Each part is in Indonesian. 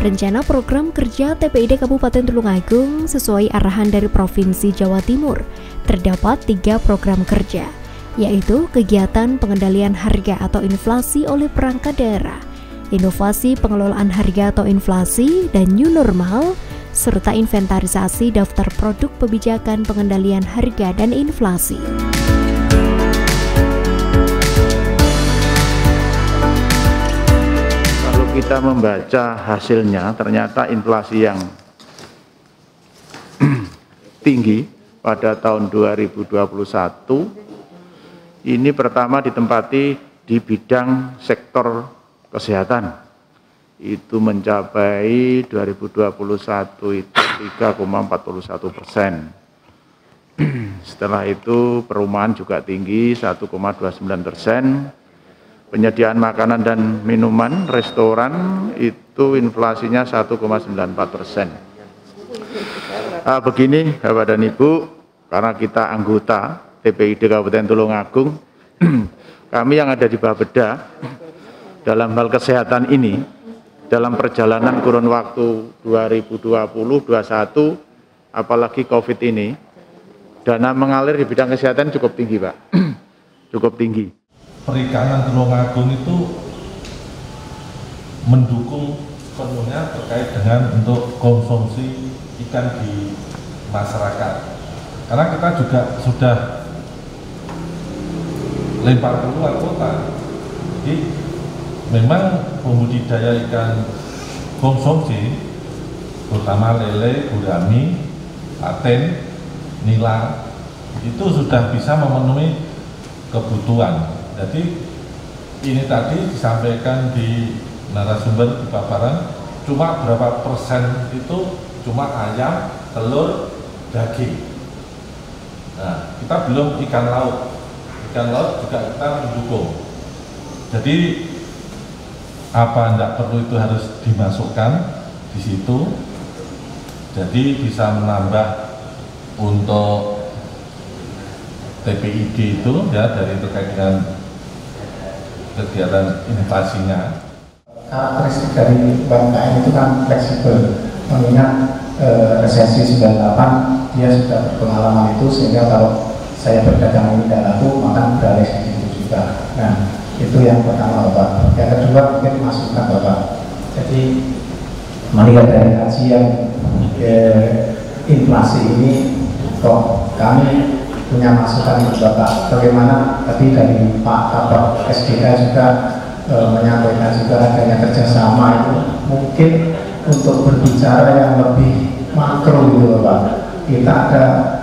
Rencana program kerja TPID Kabupaten Tulungagung sesuai arahan dari Provinsi Jawa Timur. Terdapat 3 program kerja, yaitu kegiatan pengendalian harga atau inflasi oleh perangkat daerah, inovasi pengelolaan harga atau inflasi dan new normal, serta inventarisasi daftar produk kebijakan pengendalian harga dan inflasi. Kita membaca hasilnya, ternyata inflasi yang tinggi pada tahun 2021 ini pertama ditempati di bidang sektor kesehatan. Itu mencapai 2021 itu 3,41%. Setelah itu perumahan juga tinggi 1,29%. Penyediaan makanan dan minuman, restoran itu inflasinya 1,94%. Begini Bapak dan Ibu, karena kita anggota TPID Kabupaten Tulungagung, kami yang ada di Bapeda dalam hal kesehatan ini, dalam perjalanan kurun waktu 2020-2021, apalagi COVID ini, dana mengalir di bidang kesehatan cukup tinggi Pak, cukup tinggi. Perikanan Tulungagung itu mendukung sepenuhnya terkait dengan untuk konsumsi ikan di masyarakat. Karena kita juga sudah lempar keluar kota. Jadi memang pembudidaya ikan konsumsi, terutama lele, gurami, paten, nila, itu sudah bisa memenuhi kebutuhan. Jadi ini tadi disampaikan di narasumber di paparan, cuma berapa persen itu cuma ayam, telur, daging. Nah, kita belum ikan laut. Ikan laut juga kita mendukung. Jadi apa tidak perlu itu harus dimasukkan di situ. Jadi bisa menambah untuk TPID itu ya dari terkait dengan kegiatan inflasinya. Karakteristik dari UMKM itu kan fleksibel, mengingat resesi 98 dia sudah berpengalaman itu, sehingga kalau saya berdagang ini tidak laku maka beralih ke situ juga. Nah itu yang pertama Bapak. Yang kedua mungkin masukan Bapak. Jadi melihat dari kajian inflasi ini, kok kami punya masukan untuk Bapak, bagaimana tadi dari Pak Kabak SDK juga menyampaikan juga adanya kerjasama itu mungkin untuk berbicara yang lebih makro gitu Bapak. Kita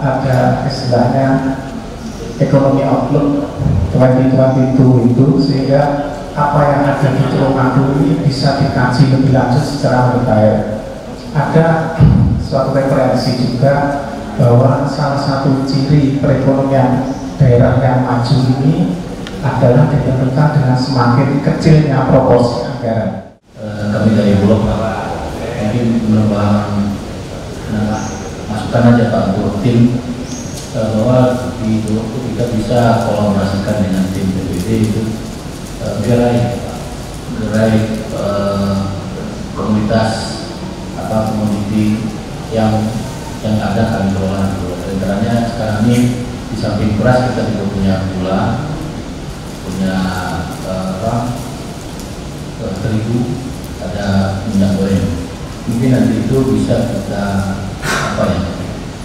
ada istilahnya ekonomi outlook 2022 itu, sehingga apa yang ada di Tulungagung ini bisa dikaji lebih lanjut secara mendalam. Ada suatu referensi juga bahwa salah satu ciri perekonomian daerah yang maju ini adalah ditentukan dengan semakin kecilnya proporsi anggaran. Kami dari Bulog mungkin menambah masukan aja Pak untuk tim bahwa di Bulog itu kita bisa kolaborasikan dengan tim BPD itu gerai komunitas komoditi yang ada kami kelola dulu. Antaranya sekarang ini di samping beras kita juga punya gula, punya terigu, ada minyak goreng. Mungkin nanti itu bisa kita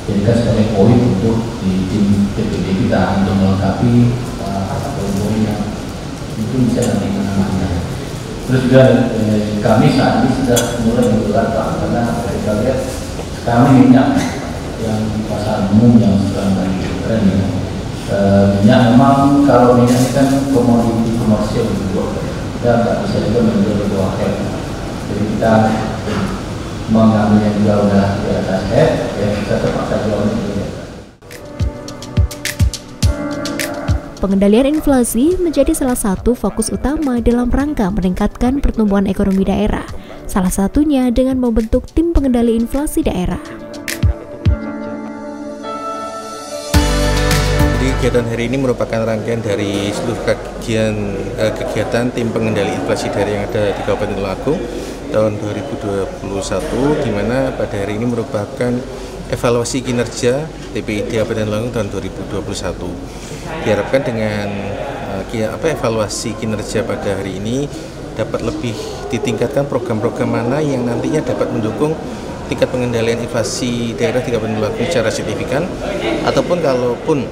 jadikan sebagai poin untuk di tim TPD kita untuk melengkapi poin yang itu bisa nanti menambahnya. Terus juga kami saat ini sudah mulai menggelar Pak, karena kita lihat kami minyak yang di pasar umum yang sekarang lagi tren ya. Minyak memang kalau minyak ini kan komoditi komersial juga, kita nggak bisa juga menjual di bawah head. Jadi kita mengambil yang juga udah di atas head, ya kita terpaksa jual itu. Pengendalian inflasi menjadi salah satu fokus utama dalam rangka meningkatkan pertumbuhan ekonomi daerah. Salah satunya dengan membentuk tim pengendali inflasi daerah. Jadi kegiatan hari ini merupakan rangkaian dari seluruh kegiatan tim pengendali inflasi daerah yang ada di Kabupaten Tulungagung. tahun 2021, di mana pada hari ini merupakan evaluasi kinerja TPID Kabupaten Tulungagung tahun 2021. Diharapkan dengan evaluasi kinerja pada hari ini dapat lebih ditingkatkan program-program mana yang nantinya dapat mendukung tingkat pengendalian inflasi daerah di Kabupaten Tulungagung secara signifikan, ataupun kalaupun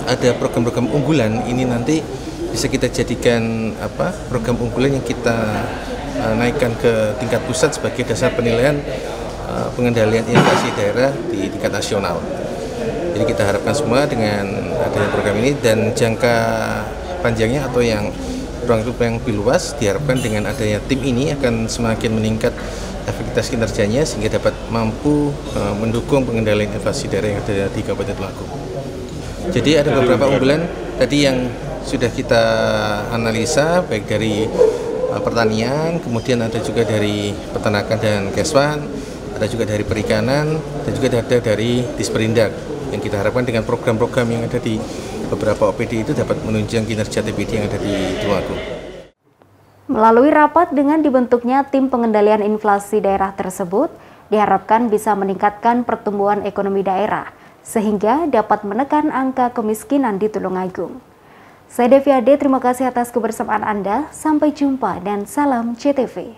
ada program-program unggulan ini nanti bisa kita jadikan program unggulan yang kita naikkan ke tingkat pusat sebagai dasar penilaian pengendalian inflasi daerah di tingkat nasional. Jadi kita harapkan semua dengan adanya program ini dan jangka panjangnya atau yang ruang lingkup yang lebih luas, diharapkan dengan adanya tim ini akan semakin meningkat efektivitas kinerjanya sehingga dapat mampu mendukung pengendalian inflasi daerah yang ada di Kabupaten Tulungagung. Jadi ada beberapa unggulan tadi yang sudah kita analisa, baik dari pertanian, kemudian ada juga dari peternakan dan keswan, ada juga dari perikanan, dan juga ada dari Disperindak, yang kita harapkan dengan program-program yang ada di beberapa OPD itu dapat menunjang kinerja TPID yang ada di Tulungagung. Melalui rapat dengan dibentuknya tim pengendalian inflasi daerah tersebut, diharapkan bisa meningkatkan pertumbuhan ekonomi daerah, sehingga dapat menekan angka kemiskinan di Tulungagung. Saya Devi Ade, terima kasih atas kebersamaan Anda, sampai jumpa dan salam CTV.